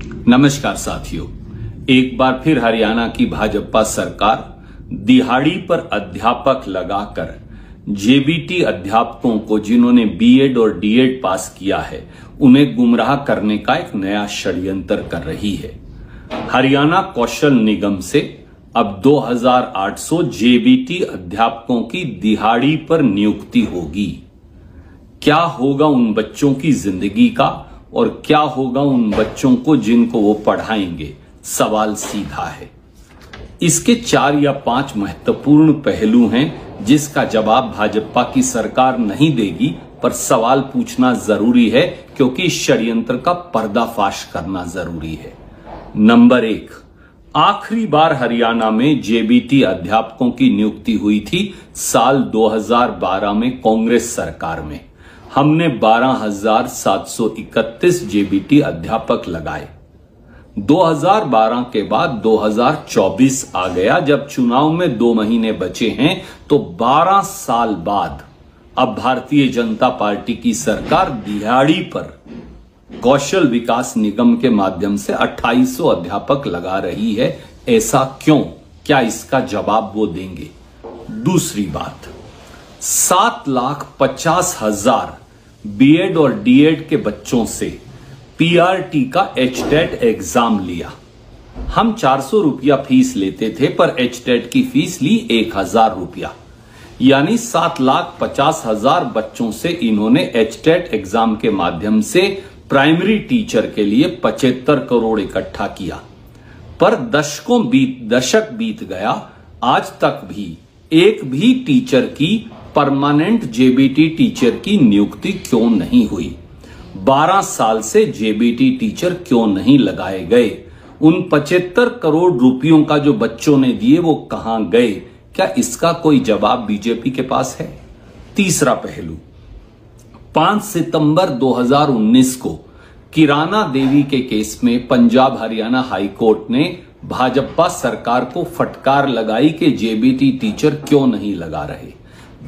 नमस्कार साथियों, एक बार फिर हरियाणा की भाजपा सरकार दिहाड़ी पर अध्यापक लगाकर जेबीटी अध्यापकों को, जिन्होंने बीएड और डीएड पास किया है, उन्हें गुमराह करने का एक नया षड्यंत्र कर रही है। हरियाणा कौशल निगम से अब 2800 जेबीटी अध्यापकों की दिहाड़ी पर नियुक्ति होगी। क्या होगा उन बच्चों की जिंदगी का और क्या होगा उन बच्चों को जिनको वो पढ़ाएंगे? सवाल सीधा है। इसके 4 या 5 महत्वपूर्ण पहलू हैं जिसका जवाब भाजपा की सरकार नहीं देगी, पर सवाल पूछना जरूरी है क्योंकि इस षड्यंत्र का पर्दाफाश करना जरूरी है। नंबर 1, आखिरी बार हरियाणा में जेबीटी अध्यापकों की नियुक्ति हुई थी साल 2012 में कांग्रेस सरकार में। हमने 12,731 जेबीटी अध्यापक लगाए। 2012 के बाद 2024 आ गया। जब चुनाव में 2 महीने बचे हैं तो 12 साल बाद अब भारतीय जनता पार्टी की सरकार दिहाड़ी पर कौशल विकास निगम के माध्यम से 2800 अध्यापक लगा रही है। ऐसा क्यों? क्या इसका जवाब वो देंगे? दूसरी बात, 7,50,000 बीएड और डीएड के बच्चों से पीआरटी का एचटेट एग्जाम लिया। हम 400 रुपया फीस लेते थे, पर एचटेट की फीस ली 1,000 रुपया, यानी 7,50,000 बच्चों से इन्होंने एचटेट एग्जाम के माध्यम से प्राइमरी टीचर के लिए 75 करोड़ इकट्ठा किया। पर दशक बीत गया, आज तक भी एक भी टीचर की, परमानेंट जेबीटी टीचर की नियुक्ति क्यों नहीं हुई? 12 साल से जेबीटी टीचर क्यों नहीं लगाए गए? उन 75 करोड़ रुपयों का जो बच्चों ने दिए वो कहां गए? क्या इसका कोई जवाब बीजेपी के पास है? तीसरा पहलू, 5 सितंबर 2019 को किराना देवी के केस में पंजाब हरियाणा हाईकोर्ट ने भाजपा सरकार को फटकार लगाई कि जेबीटी टीचर क्यों नहीं लगा रहे।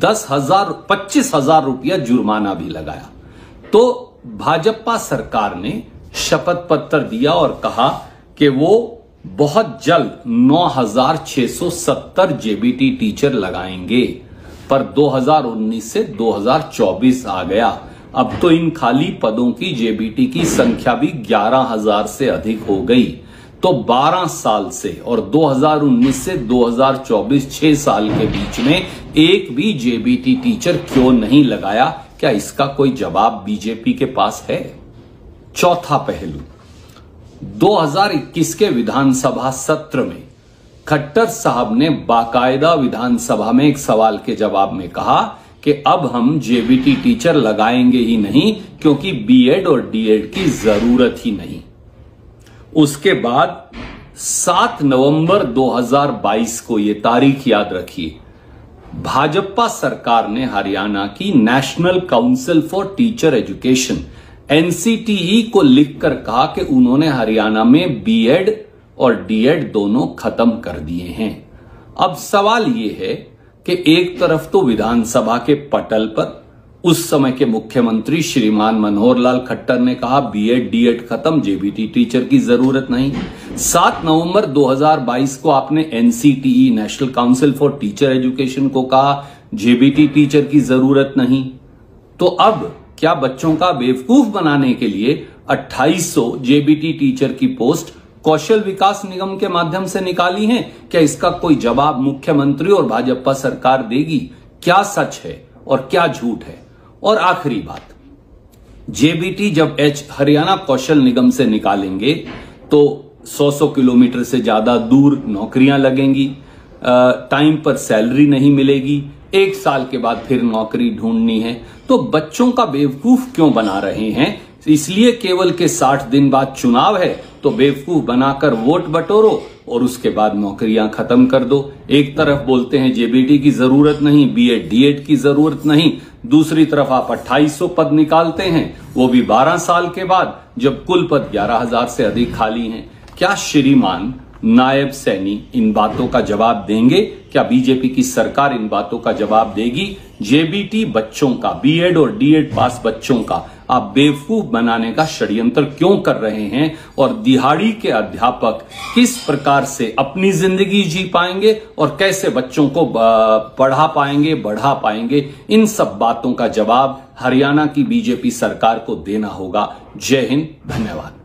25,000 रुपया जुर्माना भी लगाया। तो भाजपा सरकार ने शपथ पत्र दिया और कहा कि वो बहुत जल्द 9,670 जेबीटी टीचर लगाएंगे। पर 2019 से 2024 आ गया। अब तो इन खाली पदों की जेबीटी की संख्या भी 11,000 से अधिक हो गई। तो 12 साल से और 2019 से 2024 6 साल के बीच में एक भी जेबीटी टीचर क्यों नहीं लगाया? क्या इसका कोई जवाब बीजेपी के पास है? चौथा पहलू, 2021 के विधानसभा सत्र में खट्टर साहब ने बाकायदा विधानसभा में एक सवाल के जवाब में कहा कि अब हम जेबीटी टीचर लगाएंगे ही नहीं क्योंकि बीएड और डीएड की जरूरत ही नहीं। उसके बाद 7 नवंबर 2022 को, ये तारीख याद रखिए, भाजपा सरकार ने हरियाणा की national council for teacher education NCTE को लिखकर कहा कि उन्होंने हरियाणा में बीएड और डीएड दोनों खत्म कर दिए हैं। अब सवाल यह है कि एक तरफ तो विधानसभा के पटल पर उस समय के मुख्यमंत्री श्रीमान मनोहर लाल खट्टर ने कहा बीएड डीएड खत्म, जेबीटी टीचर की जरूरत नहीं। 7 नवंबर 2022 को आपने NCTE national council for teacher education को कहा जेबीटी टीचर की जरूरत नहीं। तो अब क्या बच्चों का बेवकूफ बनाने के लिए 2800 जेबीटी टीचर की पोस्ट कौशल विकास निगम के माध्यम से निकाली हैं? क्या इसका कोई जवाब मुख्यमंत्री और भाजपा सरकार देगी? क्या सच है और क्या झूठ है? और आखिरी बात, जेबीटी जब हरियाणा कौशल निगम से निकालेंगे तो 100 किलोमीटर से ज्यादा दूर नौकरियां लगेंगी, टाइम पर सैलरी नहीं मिलेगी, 1 साल के बाद फिर नौकरी ढूंढनी है। तो बच्चों का बेवकूफ क्यों बना रहे हैं? इसलिए केवल के 60 दिन बाद चुनाव है तो बेवकूफ बनाकर वोट बटोरो और उसके बाद नौकरियां खत्म कर दो। एक तरफ बोलते हैं जेबीटी की जरूरत नहीं, बीएड डीएड की जरूरत नहीं, दूसरी तरफ आप 2800 पद निकालते हैं, वो भी 12 साल के बाद, जब कुल पद 11,000 से अधिक खाली हैं। क्या श्रीमान नायब सैनी इन बातों का जवाब देंगे? क्या बीजेपी की सरकार इन बातों का जवाब देगी? जेबीटी बच्चों का, बीएड और डीएड पास बच्चों का आप बेवकूफ बनाने का षड्यंत्र क्यों कर रहे हैं और दिहाड़ी के अध्यापक किस प्रकार से अपनी जिंदगी जी पाएंगे और कैसे बच्चों को पढ़ा पाएंगे, बढ़ा पाएंगे, इन सब बातों का जवाब हरियाणा की बीजेपी सरकार को देना होगा। जय हिंद, धन्यवाद।